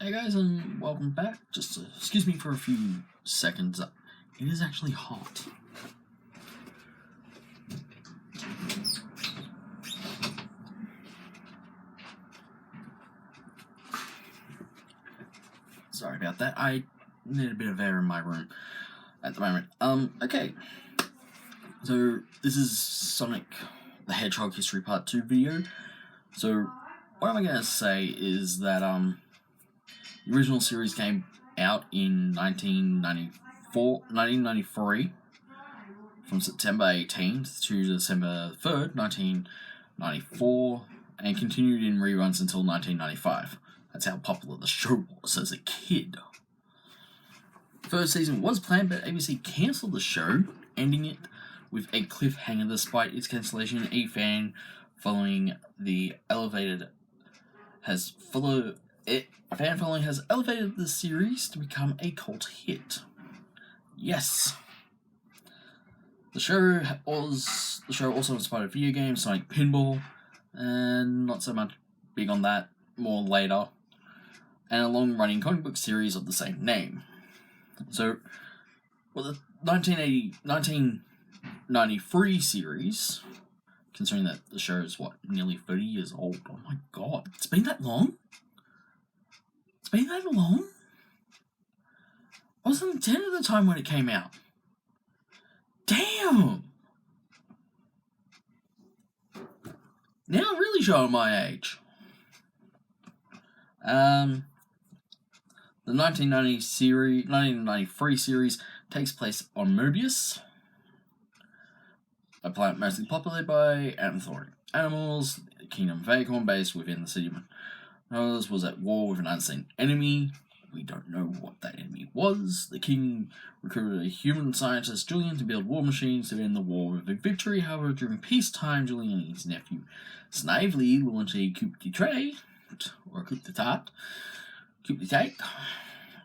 Hey guys, and welcome back. Just excuse me for a few seconds. It is actually hot. Sorry about that. I need a bit of air in my room at the moment. Okay. So this is Sonic the Hedgehog History Part 2 video. So what am I gonna say is that the original series came out in 1993, from September 18th to December 3rd, 1994, and continued in reruns until 1995. That's how popular the show was as a kid. The first season was planned, but ABC cancelled the show, ending it with a cliffhanger. Despite its cancellation, a fan following has elevated the series to become a cult hit. Yes. The show also inspired video games, Sonic Pinball, and not so much big on that, more later, and a long-running comic book series of the same name. So, the 1993 series, considering that the show is, nearly 30 years old. Oh my god, it's been that long? I was only 10 at the time when it came out. Damn! Now I'm really showing my age. The 1993 series takes place on Mobius, a planet mostly populated by anthropomorphic animals. The kingdom of Acorn, based within the city of Mars, was at war with an unseen enemy. We don't know what that enemy was. The king recruited a human scientist, Julian, to build war machines to end the war with a victory. However, during peacetime, Julian and his nephew naively launched a coup d'etat,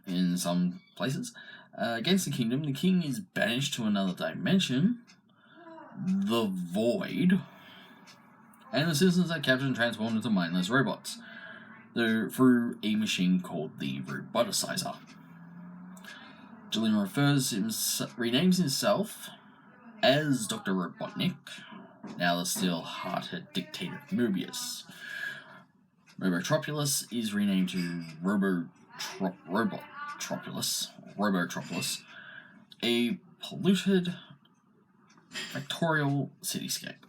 in some places, against the kingdom. The king is banished to another dimension, the Void, and the citizens are captured and transformed into mindless robots through a machine called the Roboticizer. Julian renames himself as Dr. Robotnik, now the still-hearted dictator Mobius. Robotropolis is renamed to Robotropolis, a polluted factorial cityscape.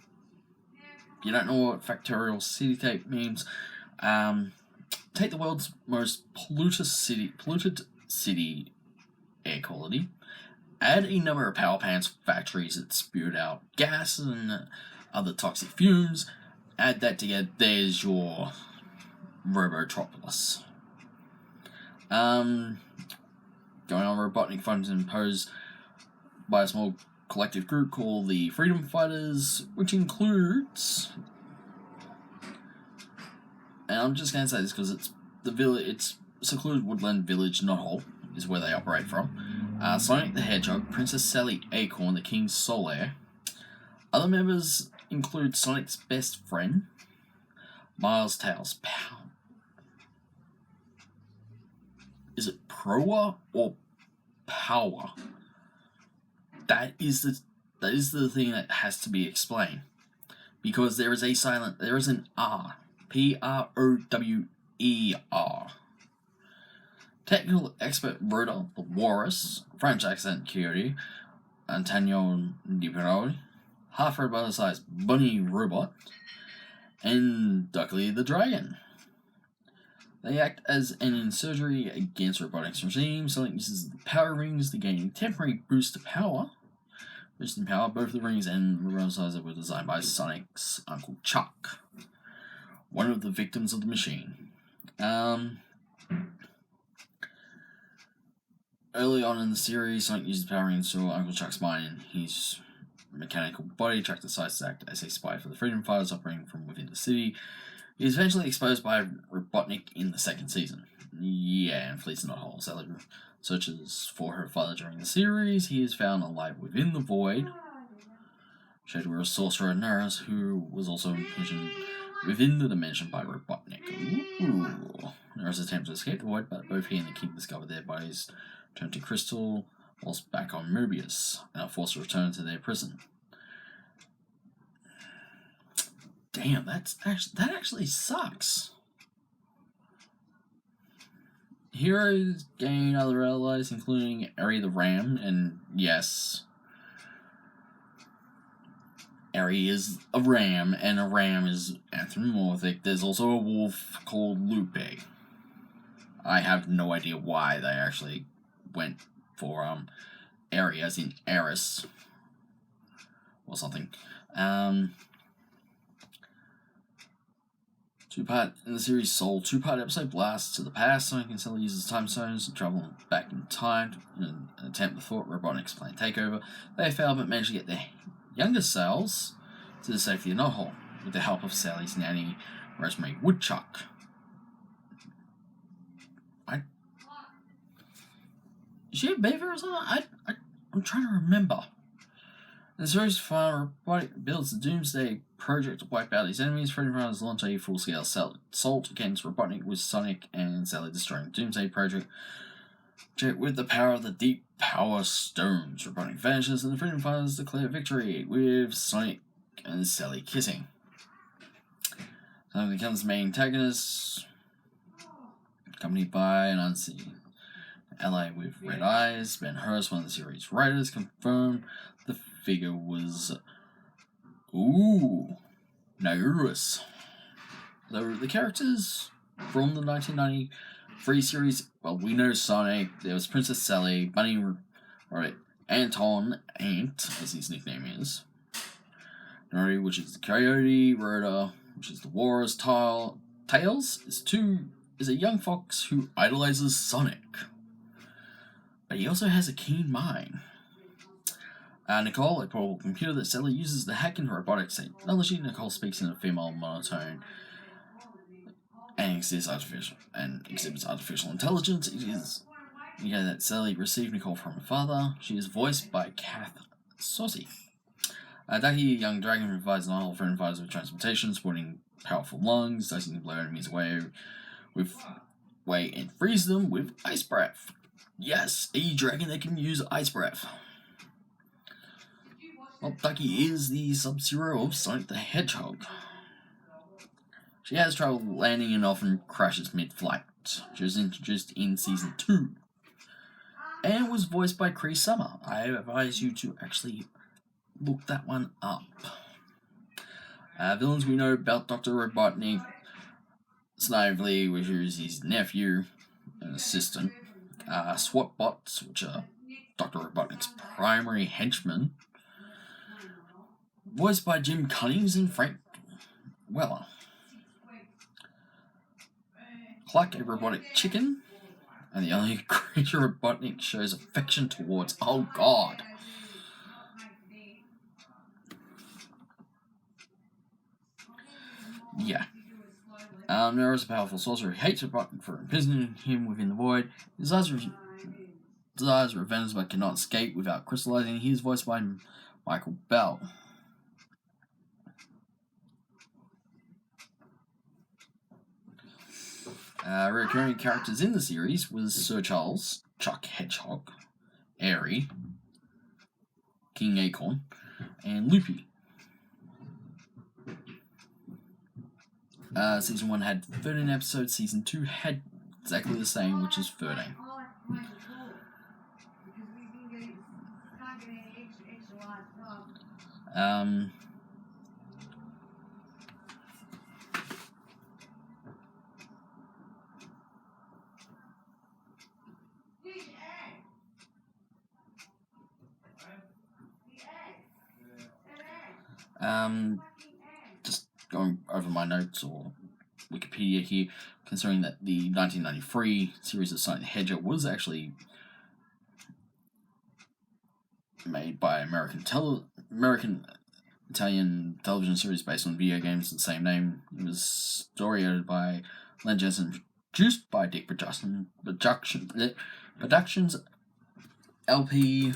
If you don't know what factorial cityscape means, take the world's most polluted city air quality, add a number of power plants, factories that spewed out gas and other toxic fumes, add that together, there's your Robotropolis. Going on, Robotnik funds imposed by a small collective group called the Freedom Fighters, which includes, and I'm just going to say this because it's secluded woodland village, Knothole, is where they operate from. Sonic the Hedgehog, Princess Sally Acorn, the King's Soul Heir. Other members include Sonic's best friend, Miles Tails. Is it Proa or Power? That is the thing that has to be explained, because there is an R. P-R-O-W-E-R. Technical expert Rhoda, the Walrus, French accent Curie, Antonio Di Piroli, half robot-sized bunny robot, and Duckley the Dragon. They act as an insurgery against Robotnik's regime. Sonic uses the power rings to gain a temporary boost to power. Boosting power, both the rings and the Roboticizer were designed by Sonic's Uncle Chuck, one of the victims of the machine. Early on in the series, Sonic uses the power rings to Uncle Chuck's mind and his mechanical body. Chuck decides to act as a spy for the Freedom Fighters operating from within the city. He is eventually exposed by Robotnik in the second season. Yeah, and flees Knothole. Sally searches for her father during the series. He is found alive within the Void. Showed to a sorcerer nurse who was also imprisoned within the dimension by Robotnik. Ooh. Mirrors attempt to escape the void, but both he and the king discover their bodies turn to crystal whilst back on Mobius and are forced to return to their prison. Damn, that actually sucks. Heroes gain other allies, including Eri the Ram, and yes, Eri is a ram, and a ram is anthropomorphic. There's also a wolf called Lupe. I have no idea why they actually went for Eri as in Eris or something. Two-part in the series Soul, two-part episode Blast to the Past. Sonic and Sally uses time stones to travel back in time in an attempt to thwart Robotnik's planned takeover. They fail but manage to get their younger selves to the safety of Nohol with the help of Sally's nanny, Rosemary Woodchuck. Is she a beaver or something? I'm trying to remember. The series final Robotnik builds the Doomsday Project to wipe out his enemies. Freddy Fighters launch a full-scale assault against Robotnik with Sonic and Sally destroying the Doomsday Project with the power of the Deep Power Stones. Robotnik vanishes and the Freedom Fighters declare victory with Sonic and Sally kissing. Sonic becomes the main antagonist, accompanied by an unseen ally with red eyes. Ben Hurst, one of the series writers, confirmed the figure was Naurus. The characters from the 1993 series, well, we know Sonic, there was Princess Sally, Bunny, right, Anton, Ant, as his nickname is, Nori, which is the Coyote, Rhoda, which is the Walrus, Tails is a young fox who idolizes Sonic, but he also has a keen mind. Nicole, a portable computer that Sally uses to hack into robotic technology. Nicole speaks in a female monotone and exhibits artificial intelligence. It is that Sally received Nicole from her father. She is voiced by Kath Saucy. Ducky, a young dragon, provides an idle friend fighters with transportation, sporting powerful lungs. Ducky can blow enemies away and freeze them with ice breath. Yes, a dragon that can use ice breath. Well, Ducky is the Sub-Zero of Sonic the Hedgehog. She has trouble landing and often crashes mid-flight. She was introduced in Season 2 and was voiced by Cree Summer. I advise you to actually look that one up. Villains we know about Dr. Robotnik, Snively, which is his nephew and assistant. SWAT bots, which are Dr. Robotnik's primary henchmen, voiced by Jim Cummings and Frank Weller. Cluck, a robotic chicken, and the only creature Robotnik shows affection towards. Oh God. Yeah. Nero is a powerful sorcerer who hates Robotnik for imprisoning him within the void. He desires revenge but cannot escape without crystallizing. He is voiced by Michael Bell. Recurring characters in the series was Sir Charles, Chuck Hedgehog, Airy, King Acorn, and Loopy. Season 1 had 13 episodes, Season 2 had exactly the same, which is 13. Just going over my notes or Wikipedia here, considering that the 1993 series of Sonic the Hedgehog was actually made by American Italian television series based on video games of the same name. It was story edited by Len Jensen, produced by Dick Productions, LP,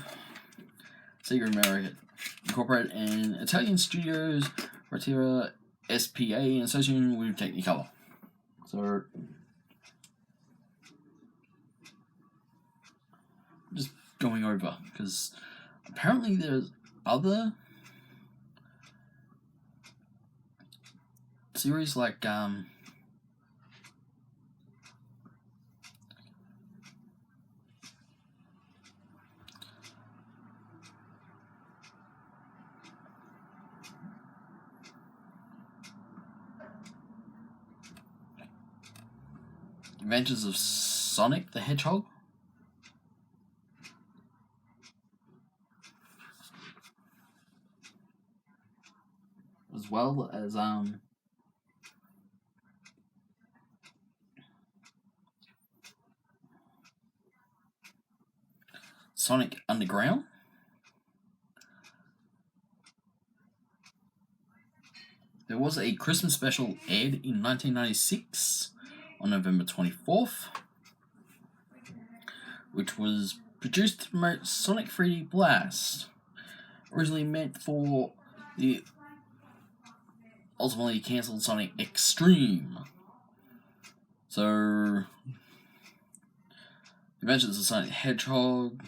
Sega America Incorporated, and Italian Studios, Retira SPA, in association with Technicolor. So, going over, because apparently there's other series like Adventures of Sonic the Hedgehog, as well as Sonic Underground. There was a Christmas special aired in 1996 on November 24th, which was produced to promote Sonic 3D Blast, originally meant for the ultimately cancelled Sonic Extreme. So, Adventures of Sonic the Hedgehog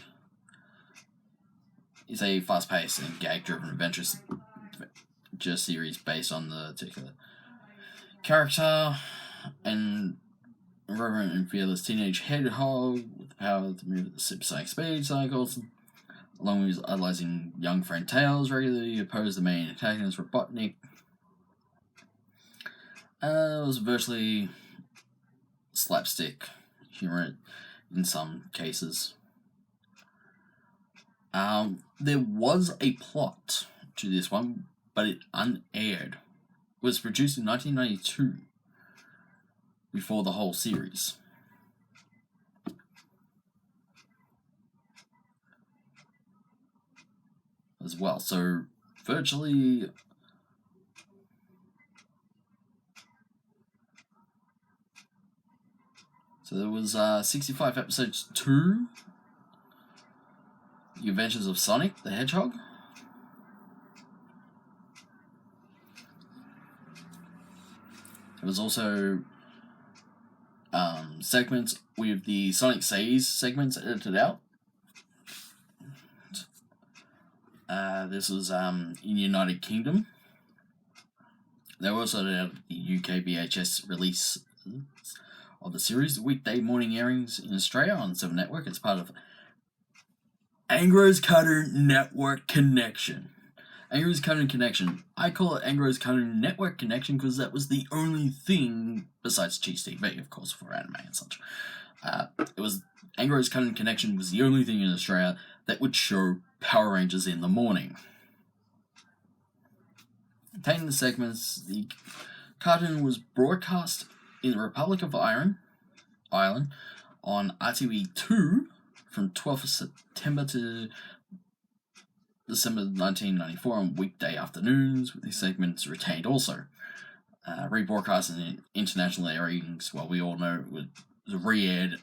is a fast-paced and gag-driven adventure series based on the particular character and irreverent and fearless teenage hedgehog with the power to move at the supersonic speed cycles, along with his idolizing young friend Tails, regularly oppose the main antagonist Robotnik. It was virtually slapstick humor in some cases. There was a plot to this one, but it unaired. It was produced in 1992, before the whole series. As well, so virtually there was 65 episodes to The Adventures of Sonic the Hedgehog. There was also segments with the Sonic Says segments edited out. This was in United Kingdom. They also had the UK VHS release of the series, the weekday morning airings in Australia on 7 Network. It's part of Angro's Cartoon Network Connection. Angro's Cartoon Connection. I call it Angro's Cartoon Network Connection because that was the only thing, besides Cheese TV, of course, for anime and such. It was Angro's Cartoon Connection was the only thing in Australia that would show Power Rangers in the morning. Containing the segments, the cartoon was broadcast in the Republic of Ireland on RTV2 from 12th of September to December 1994 on weekday afternoons, with these segments retained also. Rebroadcast in international airings, well, we all know it was re-aired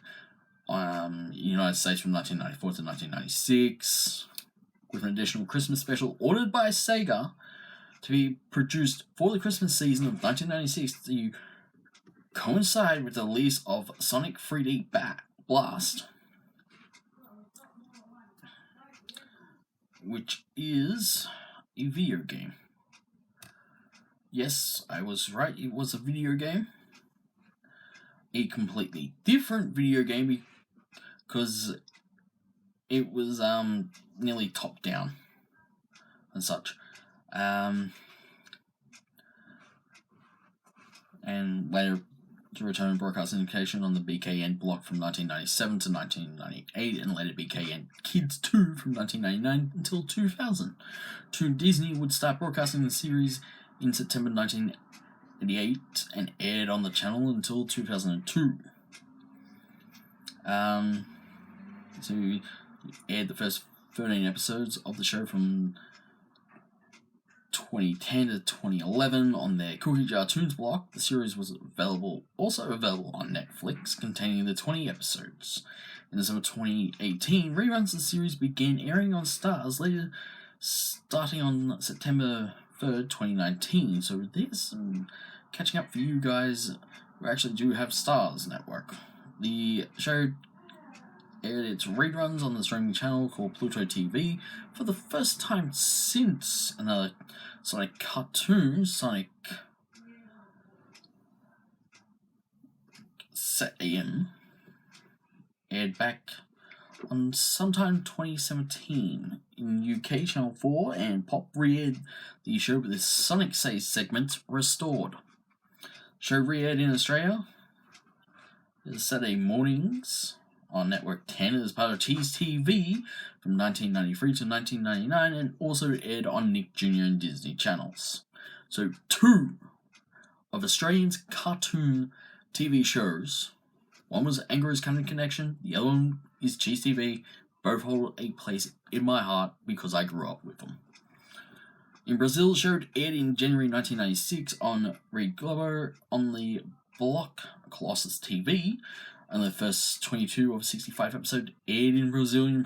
in the United States from 1994 to 1996, with an additional Christmas special ordered by Sega to be produced for the Christmas season of 1996 to coincide with the release of Sonic 3D Blast, which is a video game. Yes, I was right, it was a video game. A completely different video game because it was nearly top down and such. And later to return broadcast indication on the BKN block from 1997 to 1998, and later BKN Kids 2 from 1999 until 2000. Toon Disney would start broadcasting the series in September 1988 and aired on the channel until 2002. So we aired the first 13 episodes of the show from 2010 to 2011 on their Cookie Jar Toons block. The series was also available on Netflix, containing the 20 episodes. In December 2018, reruns of the series began airing on Stars later, starting on September 3rd, 2019. So there's some catching up for you guys who actually do have Stars Network. The show aired its reruns on the streaming channel called Pluto TV for the first time since another Sonic cartoon, Sonic Set AM, aired back on sometime 2017 in UK Channel 4, and Pop re-aired the show with its Sonic Says segment restored. Show re-aired in Australia is Saturday mornings on Network 10 as part of Cheese TV from 1993 to 1999, and also aired on Nick Jr. and Disney channels. So 2 of Australians' cartoon TV shows. One was Angry's Cartoon Connection, the other one is Cheese TV. Both hold a place in my heart because I grew up with them. In Brazil, the show aired in January 1996 on Rede Globo on the Block Colossus TV, and the first 22 of 65 episodes aired in Brazilian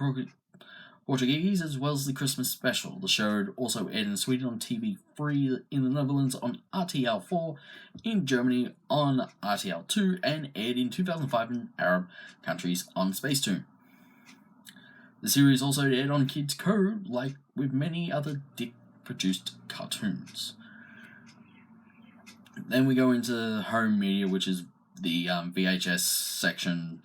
Portuguese, as well as the Christmas special. The show also aired in Sweden on TV3, in the Netherlands on RTL4, in Germany on RTL2, and aired in 2005 in Arab countries on Spacetoon. The series also aired on Kids Code, like with many other Dick-produced cartoons. Then we go into home media, which is the VHS section.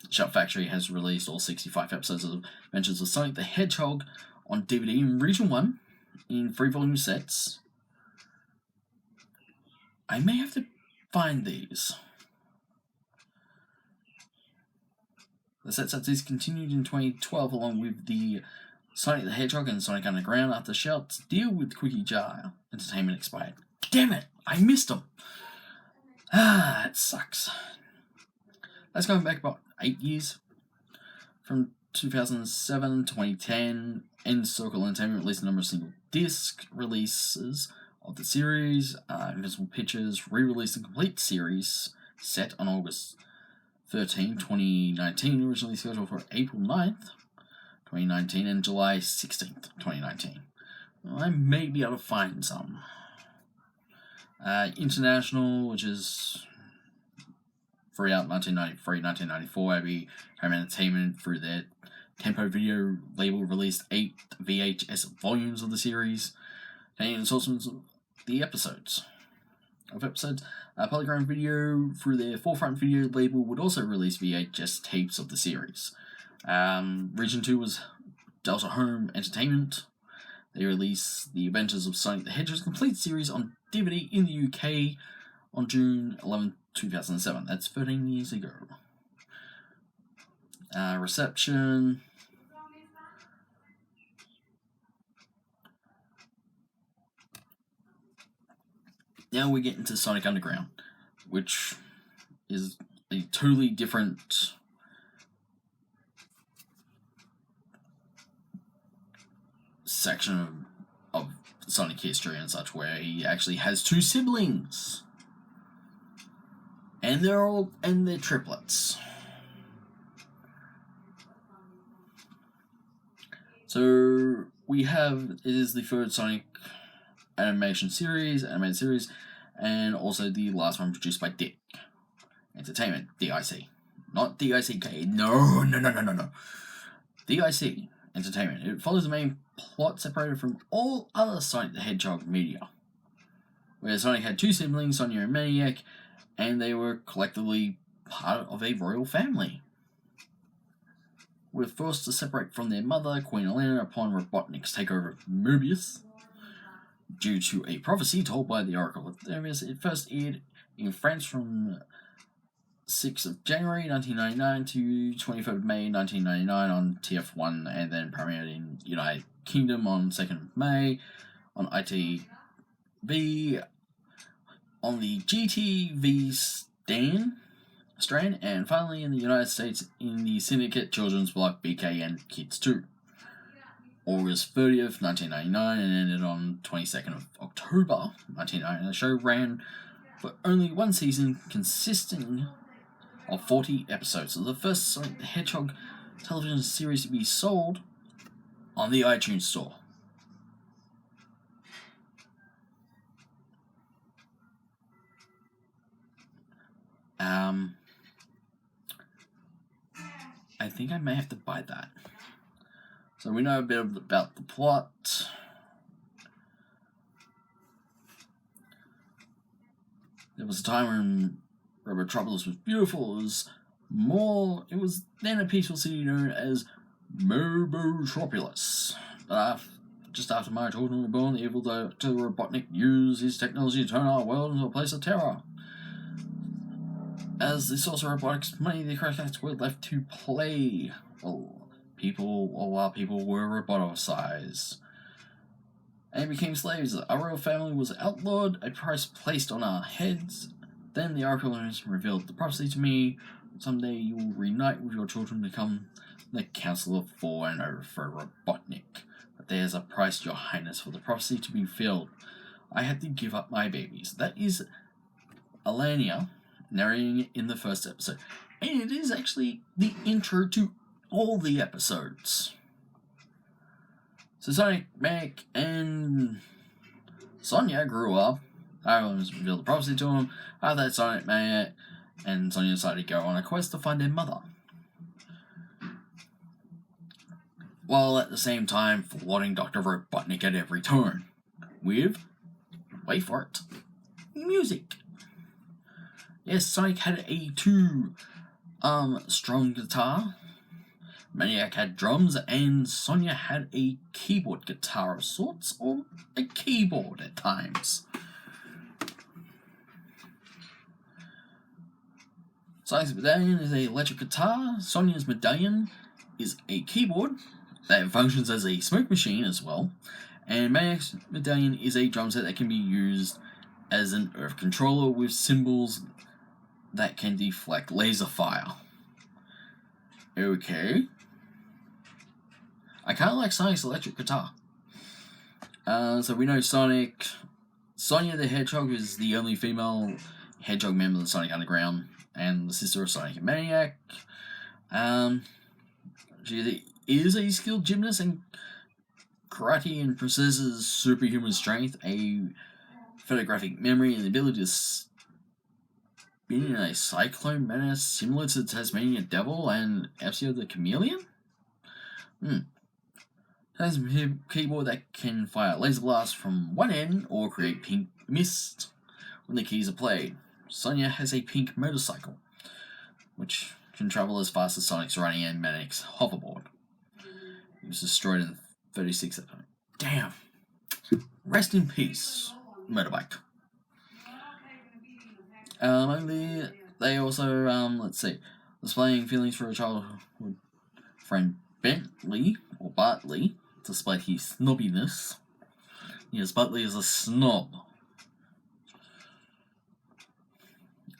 Shout Factory has released all 65 episodes of Adventures of Sonic the Hedgehog on DVD in Region 1 in 3-volume sets. I may have to find these. The sets are discontinued in 2012 along with the Sonic the Hedgehog and Sonic Underground after Shout's deal with Quickie Jar Entertainment expired. Damn it! I missed them! It sucks. That's going back about 8 years. From 2007 to 2010, N-Circle Entertainment released a number of single disc releases of the series. Invisible Pictures re-released the complete series set on August 13, 2019, originally scheduled for April 9th, 2019, and July 16th, 2019. Well, I may be able to find some. International, which is free out 1993, 1994, AB Home Entertainment through their Tempo Video label released 8 VHS volumes of the series, containing assortments of the episodes. Polygram Video through their Forefront Video label would also release VHS tapes of the series. Region 2 was Delta Home Entertainment. They released The Adventures of Sonic the Hedgehog complete series on DVD in the UK on June 11, 2007. That's 13 years ago. Reception. Now we get into Sonic Underground, which is a totally different section of Sonic history and such, where he actually has 2 siblings. And they're triplets. So we have, it is the third Sonic animated series, and also the last one produced by Dick Entertainment, DIC. Not DICK, no. DIC Entertainment. It follows the main plot separated from all other Sonic the Hedgehog media, where Sonic had 2 siblings, Sonia and Maniac, and they were collectively part of a royal family. Were forced to separate from their mother, Queen Elena, upon Robotnik's takeover of Mobius. Due to a prophecy told by the Oracle of Themis, it first aired in France from 6th of January 1999 to 23rd of May 1999 on TF1, and then premiered in United Kingdom on 2nd of May on ITV, on the GTV strand, and finally in the United States in the Syndicate Children's Block BK and Kids 2. August 30th, 1999, and ended on 22nd of October 1999. The show ran for only 1 season, consisting of 40 episodes. So the first Sonic the Hedgehog television series to be sold on the iTunes Store. I think I may have to buy that. So we know a bit about the plot. There was a time when Robotropolis was beautiful. It was then a peaceful city known as Mobotropolis. But just after my children were born, the evil Dr. Robotnik used his technology to turn our world into a place of terror. As the source of robotics money, the correct were left to play. While people were roboticized and became slaves. Our royal family was outlawed, a price placed on our heads. Then the Oracle revealed the prophecy to me. Someday you will reunite with your children to become the counselor for and overthrow Robotnik. But there's a price, Your Highness, for the prophecy to be filled. I had to give up my babies. That is Alania narrating it in the first episode. And it is actually the intro to all the episodes. So Sonic, Mac, and Sonia grew up. Ireland revealed the prophecy to him. After that, Sonic, Mac, and Sonia decided to go on a quest to find their mother. While at the same time thwarting Dr. Robotnik at every turn. With, wait for it, music. Yes, Sonic had a strong guitar. Maniac had drums, and Sonia had a keyboard guitar of sorts, or a keyboard at times. Sonic's medallion is an electric guitar. Sonia's medallion is a keyboard that functions as a smoke machine as well. And Maniac's medallion is a drum set that can be used as an earth controller with cymbals that can deflect laser fire. Okay. I kind of like Sonic's electric guitar. So we know Sonia the Hedgehog is the only female Hedgehog member of the Sonic Underground and the sister of Sonic and Maniac. She is a skilled gymnast and karate and possesses superhuman strength, a photographic memory, and the ability to spin in a cyclone manner similar to the Tasmanian Devil and Epsio the Chameleon. Has a keyboard that can fire laser blasts from one end or create pink mist when the keys are played. Sonia has a pink motorcycle, which can travel as fast as Sonic's running and Manic's hoverboard. It was destroyed in 36 episodes. Damn. Rest in peace, motorbike. They also, displaying feelings for a childhood friend Bentley, or Bartley, despite his snobbiness. Yes, Bartley is a snob.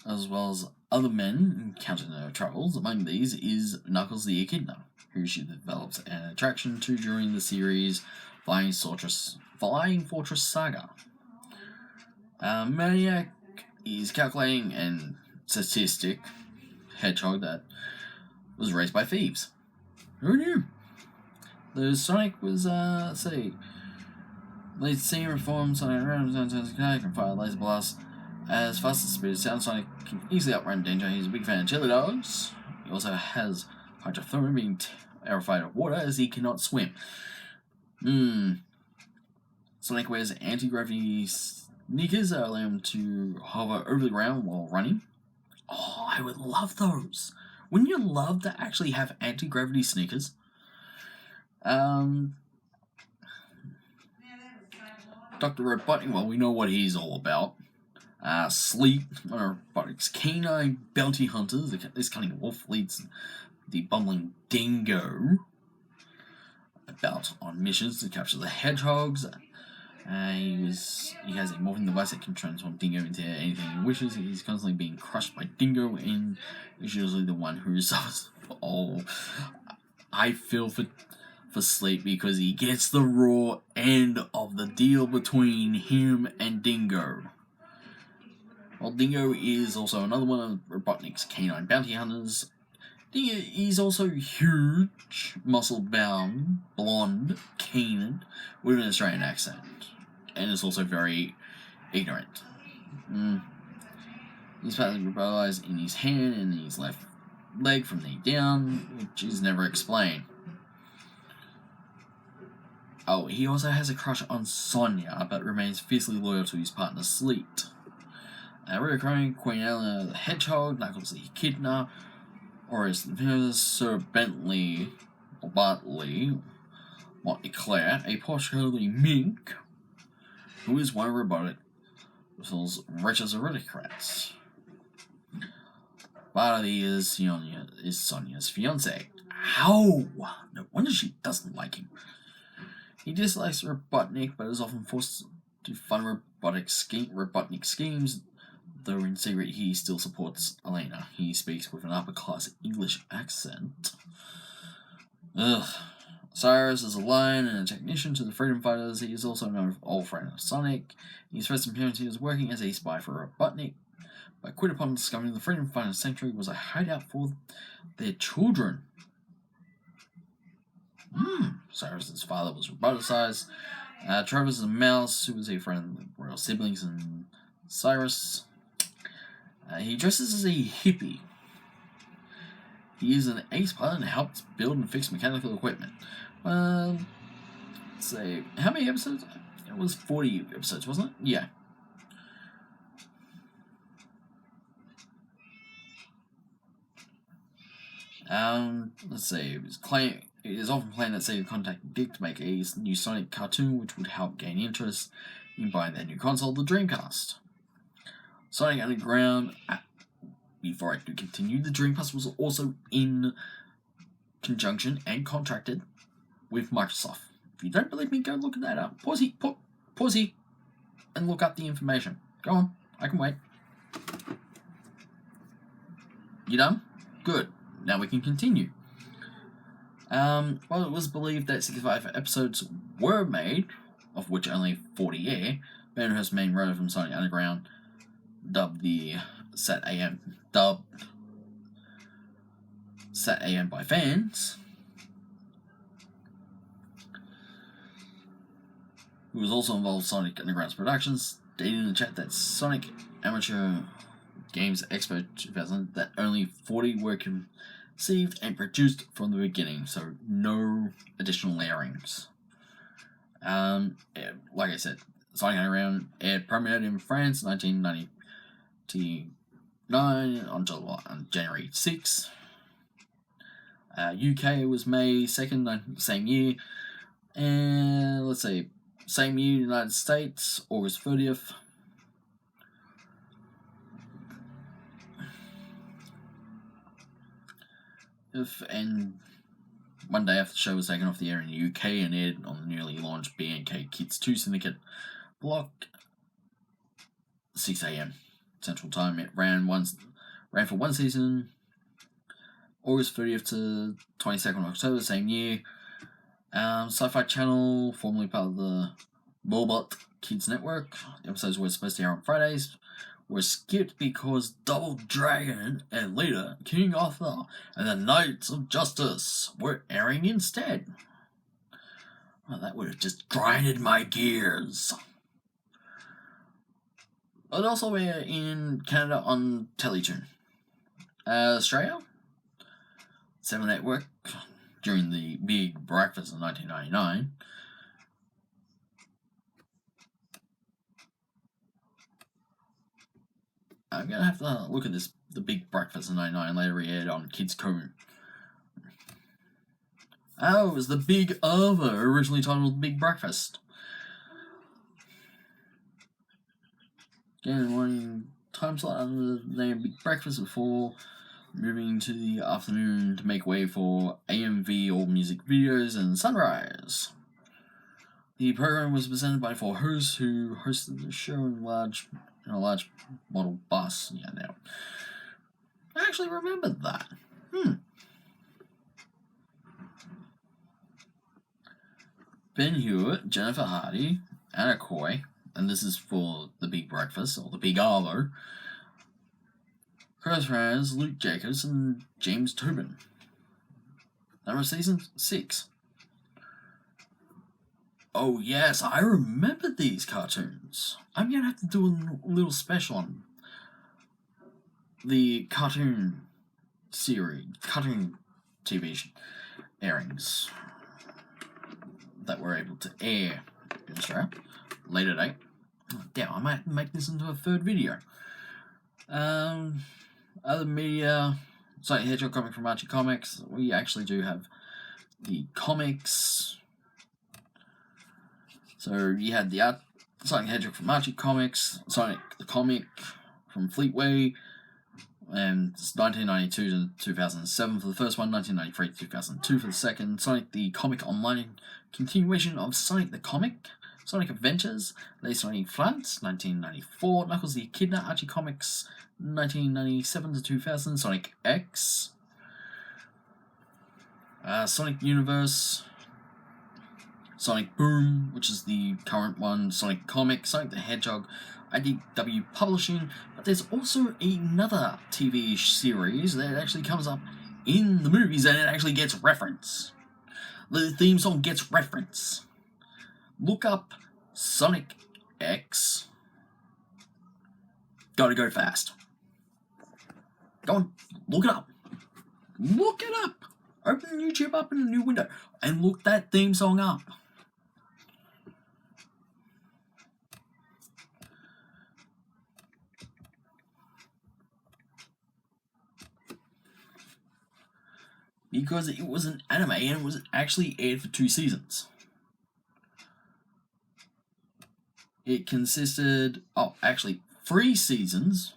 As well as other men encountering their troubles. Among these is Knuckles the Echidna, who she develops an attraction to during the series Flying Fortress Saga. Maniac is calculating and statistic hedgehog that was raised by thieves. Who knew? The Sonic was, lead scene reform, Sonic can fire laser blasts as fast as speed. Sound Sonic can easily outrun danger. He's a big fan of chili dogs. He also has hydrothermia, being terrified of water as he cannot swim. Sonic wears anti-gravity sneakers that allow him to hover over the ground while running. Oh, I would love those. Wouldn't you love to actually have anti-gravity sneakers? Dr. Robotnik, well, we know what he's all about. Sleep, Robotnik's canine bounty hunters. This cunning wolf leads the bumbling dingo about on missions to capture the hedgehogs. He has a morphing device that can transform Dingo into anything he wishes. He's constantly being crushed by Dingo and is usually the one who suffers. Oh, I feel for Sleep because he gets the raw end of the deal between him and Dingo. Well, Dingo is also another one of Robotnik's canine bounty hunters. Dingo is also huge, muscle-bound, blonde, keen, with an Australian accent. And is also very ignorant. He's partly paralyzed in his hand and his left leg from knee down, which is never explained. Oh, he also has a crush on Sonia, but remains fiercely loyal to his partner Sleet. Reoccurring Queen Eleanor the Hedgehog, Knuckles the Echidna, Oris Sir Bentley, or Bartley, Monteclair, a posh curly mink, who is one of Robotic's richest aristocrats. Bartley is Sonia's fiance. How? No wonder she doesn't like him. He dislikes Robotnik, but is often forced to fund Robotnik schemes, though in secret he still supports Elena. He speaks with an upper-class English accent. Ugh. Cyrus is a lion and a technician to the Freedom Fighters. He is also known as old friend of Sonic. His first appearance, he was working as a spy for Robotnik, but quit upon discovering the Freedom Fighters Sanctuary was a hideout for their children. Cyrus's father was roboticized. Trevor's a mouse who was a friend of the royal siblings and Cyrus. He dresses as a hippie. He is an ace pilot and helps build and fix mechanical equipment. Let's say, how many episodes? It was 40 episodes, wasn't it? Yeah. Let's see. It is often planned that Sega contacted Dick to make a new Sonic cartoon, which would help gain interest in buying their new console, the Dreamcast. Sonic Underground. Before I do continue, the Dreamcast was also in conjunction and contracted with Microsoft. If you don't believe me, go look at that up. Pause here, and look up the information. Go on, I can wait. You done? Good. Now we can continue. While it was believed that 65 episodes were made, of which only 40 air, Bannerhurst's main writer from Sonic Underground, dubbed Sat AM by fans, who was also involved in Sonic Underground's productions, stated in the chat that Sonic Amateur Games Expo 2000 that only 40 were conceived and produced from the beginning, so no additional layerings. Like I said, Sonic Underground premiered in France in 1999 on January 6th. UK was May 2nd, same year. And let's see, same year, United States, August 30th. And one day after the show was taken off the air in the UK and aired on the newly launched B&K Kids 2 Syndicate block, 6 AM Central Time. It ran for one season, August 30th to 22nd October, same year. Sci-Fi Channel, formerly part of the Bulbot Kids Network. The episodes were supposed to air on Fridays, were skipped because Double Dragon and later King Arthur and the Knights of Justice were airing instead. Well, that would have just grinded my gears. It also aired in Canada on Teletoon. Australia, 7 Network during the Big Breakfast in 1999. I'm gonna have to look at this. The Big Breakfast in 99 later aired on Kids Cone. Oh, it was the Big Over, originally titled Big Breakfast. Again, morning time slot under the name Big Breakfast before moving to the afternoon to make way for AMV All Music Videos and Sunrise. The program was presented by 4 hosts who hosted the show in a large model bus. Yeah, now I actually remembered that. Ben Hewitt, Jennifer Hardy, Anna Coy, and this is for the Big Breakfast, or the Big Arvo, Chris Reyes, Luke Jacobs, and James Tobin. Number season 6. Oh yes, I remember these cartoons. I'm gonna have to do a little special on the cartoon cutting TV airings that were able to air in Australia. Later date. Oh, damn, I might make this into a third video. Other media, Sonic the Hedgehog coming from Archie Comics. We actually do have the comics. So you had the Sonic the Hedgehog from Archie Comics, Sonic the Comic from Fleetway, and it's 1992 to 2007 for the first one, 1993 to 2002 for the second. Sonic the Comic Online continuation of Sonic the Comic, Sonic Adventures, Les Sonic Floods, 1994, Knuckles the Echidna, Archie Comics, 1997 to 2000, Sonic X, Sonic Universe, Sonic Boom, which is the current one, Sonic Comics, Sonic the Hedgehog, IDW Publishing, but there's also another TV series that actually comes up in the movies and it actually gets reference. The theme song gets reference. Look up Sonic X. Gotta go fast. Go on, look it up. Look it up. Open YouTube up in a new window and look that theme song up. Because it was an anime and it was actually aired for 2 seasons. It consisted of actually 3 seasons,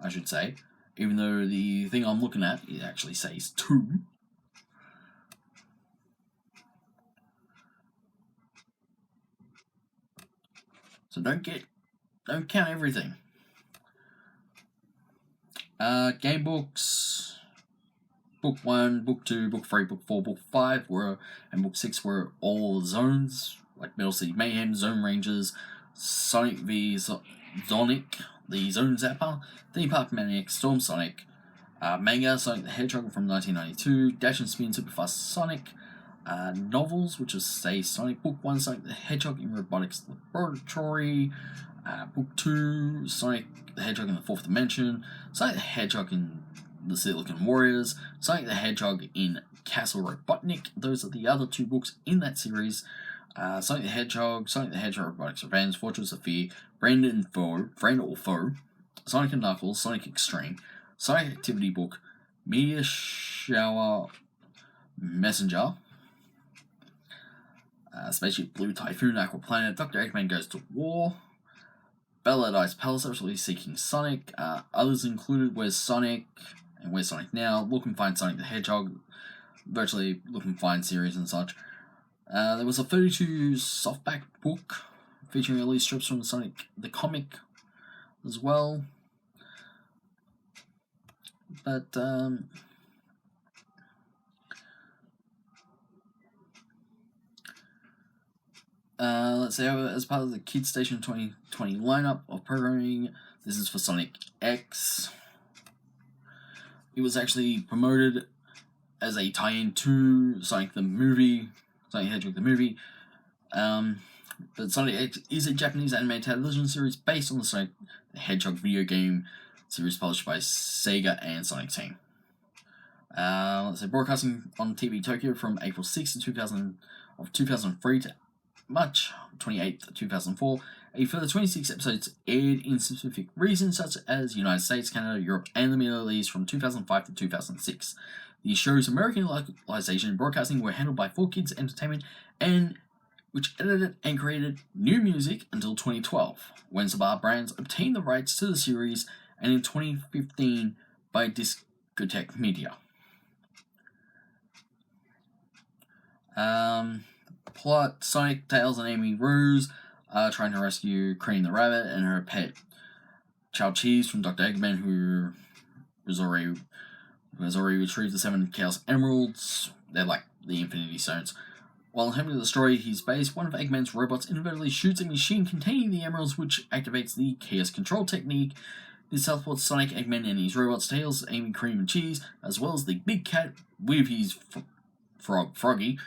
I should say, even though the thing I'm looking at, it actually says 2. So don't count everything. Game books, Book 1, Book 2, Book 3, Book 4, Book 5 and Book 6 were all zones, like Metal City Mayhem, Zone Rangers, Sonic v Sonic, the Zone Zapper, Theme Park Maniac, Storm Sonic, manga, Sonic the Hedgehog from 1992, Dash and Spin Super Fast Sonic, novels, which is, say, Sonic Book 1, Sonic the Hedgehog in Robotics Laboratory, Book 2, Sonic the Hedgehog in the Fourth Dimension, Sonic the Hedgehog in the Silicon Warriors, Sonic the Hedgehog in Castle Robotnik. Those are the other 2 books in that series. Sonic the Hedgehog Robotics Revenge, Fortress of Fear, Friend or Foe, Sonic and Knuckles, Sonic Extreme, Sonic Activity Book, Meteor Shower Messenger, Spaceship Blue Typhoon, Aqua Planet, Dr. Eggman Goes to War, Bella at Ice Palace, Actually Seeking Sonic, others included Where's Sonic and Where's Sonic Now, Look and Find Sonic the Hedgehog, virtually Look and Find series and such. There was a 32 softback book featuring at least strips from Sonic the Comic as well. But let's say as part of the Kids Station 2020 lineup of programming, this is for Sonic X. It was actually promoted as a tie-in to Sonic the movie, Sonic the Hedgehog the movie. But Sonic X is a Japanese animated television series based on the Sonic the Hedgehog video game series published by Sega and Sonic Team. Let's say broadcasting on TV Tokyo from April 6th to 2003 to March 28th, 2004. A further 26 episodes aired in specific regions such as United States, Canada, Europe, and the Middle East from 2005 to 2006. The show's American localization and broadcasting were handled by 4Kids Entertainment, and which edited and created new music until 2012, when Sabar Brands obtained the rights to the series, and in 2015 by Discotek Media. Plot: Sonic, Tails, and Amy Rose are trying to rescue Cream the Rabbit and her pet Chow Cheese from Dr. Eggman, who has already retrieved the 7 Chaos Emeralds. They're like the Infinity Stones. While attempting to destroy his base, one of Eggman's robots inadvertently shoots a machine containing the emeralds, which activates the Chaos Control technique. This teleports Sonic, Eggman, and his robots, Tails, Amy, Cream, and Cheese, as well as the Big Cat with his Froggy,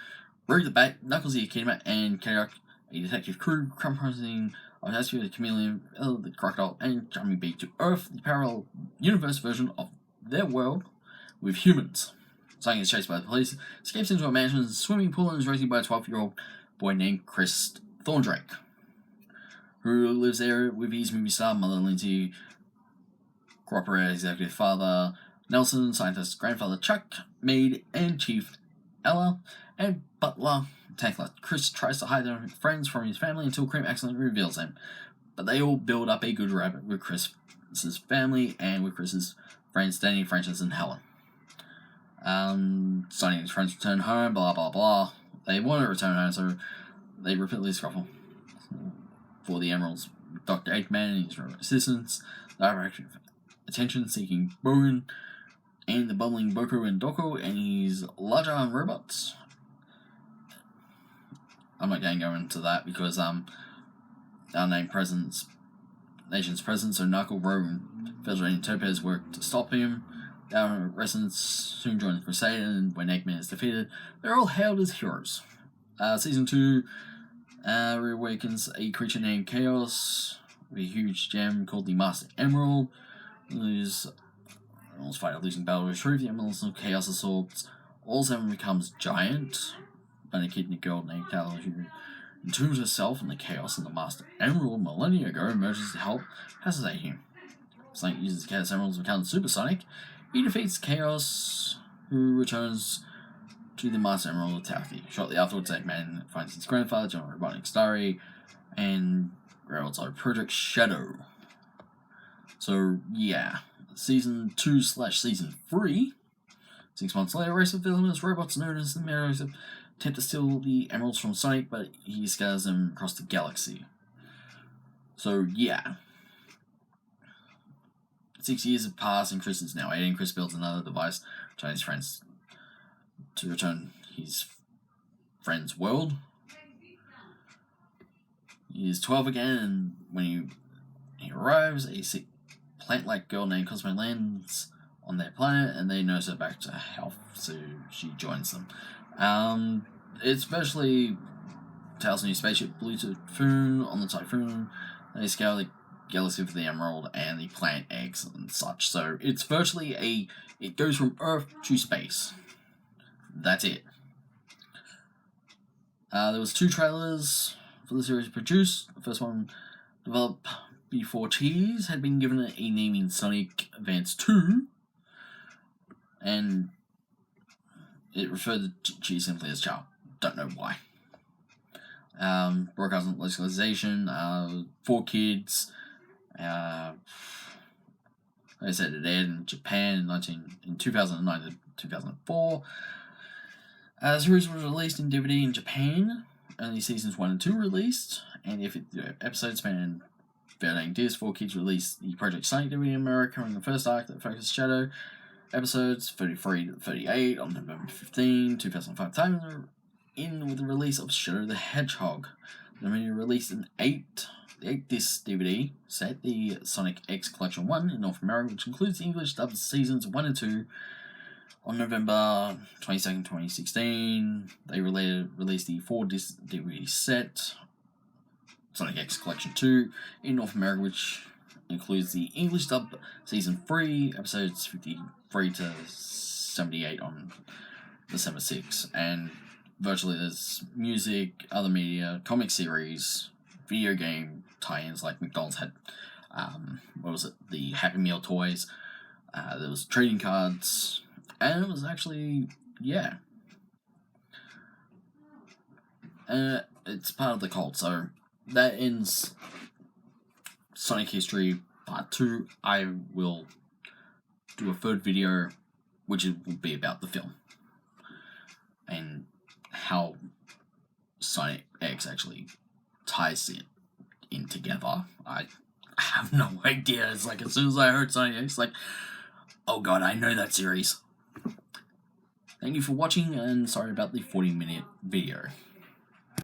Rogue the Bat, Knuckles the Echidna, and Kayak, a detective crew, comprising of Hasbro the Chameleon, the Crocodile, and Jammy Bee to Earth, the parallel universe version of their world with humans. Sonic is chased by the police, escapes into a mansion's swimming pool, and is rescued by a 12-year-old boy named Chris Thorndrake, who lives there with his movie star mother Lindsay, corporate executive father Nelson, scientist grandfather Chuck, maid and chief Ella, and butler Tankler. Chris tries to hide their friends from his family until Cream accidentally reveals them, but they all build up a good rapport with Chris's family and with Chris's friends Danny, Francis, and Helen. Sonic and his friends return home, blah blah blah. They want to return home, so they repeatedly scuffle for the emeralds. Dr. Eggman and his assistants, direct attention-seeking Bogan, and the bubbling Boku and Doko and his larger robots. I'm not going to go into that because our nation's president, so Knuckle, Rogue, and Fedra and Topaz work to stop him. Our residents soon join the Crusade, and when Eggman is defeated, they're all hailed as heroes. Season 2 reawakens a creature named Chaos with a huge gem called the Master Emerald. Almost fight a losing battle to retrieve the emeralds of Chaos absorbs. All 7 becomes giant, but a kid and a girl named Taylor who entombs herself in the Chaos, and the Master Emerald millennia ago emerges to help assassinate him. Sonic uses the Chaos Emeralds to become Super Sonic. He defeats Chaos, who returns to the Master Emerald Taffy. Shortly afterwards, Eggman finds his grandfather, John Robotnik's diary, and Railroad's own Project Shadow. So, yeah. Season 2/Season 3. 6 months later, a race of villainous robots known as the Meros attempt to steal the emeralds from Sonic, but he scatters them across the galaxy. So, yeah. 6 years have passed and Chris is now 18. Chris builds another device to his friends to return his friend's world. He is 12 again, and when he arrives, a sick plant-like girl named Cosmo lands on their planet, and they nurse her back to health, so she joins them. It's virtually Tails' new spaceship Bluetooth Typhoon. On the Typhoon, they scale the galaxy for the Emerald and the plant eggs and such. So it's virtually it goes from Earth to space. That's it. There was 2 trailers for the series produced. The first one, developed before Cheese, had been given a name in Sonic Advance 2, and it referred to Cheese simply as Chow. Don't know why. Broadcast localization, 4 kids. Like I said, it aired in Japan in 2009 to 2004. The series was released in DVD in Japan. Only seasons 1 and 2 released, and if the episodes span 13 discs, 4 kids released the Project Sonic DVD in America in the first arc that focused Shadow episodes 33 to 38 on November 15, 2005. Timing in with the release of Shadow the Hedgehog. The movie released an 8-disc DVD set, the Sonic X Collection 1 in North America, which includes the English dubbed seasons 1 and 2. On November 22nd, 2016, they released the 4-disc DVD set, Sonic X Collection 2, in North America, which includes the English dub Season 3, episodes 53 to 78 on December 6. And virtually there's music, other media, comic series, video game tie-ins like McDonald's had, the Happy Meal toys, there was trading cards, and it was actually, it's part of the cult, so that ends Sonic History Part 2. I will do a third video, which will be about the film, and how Sonic X actually ties it in together. I have no idea. It's like, as soon as I heard Sonic X, like, oh god, I know that series. Thank you for watching, and sorry about the 40-minute video.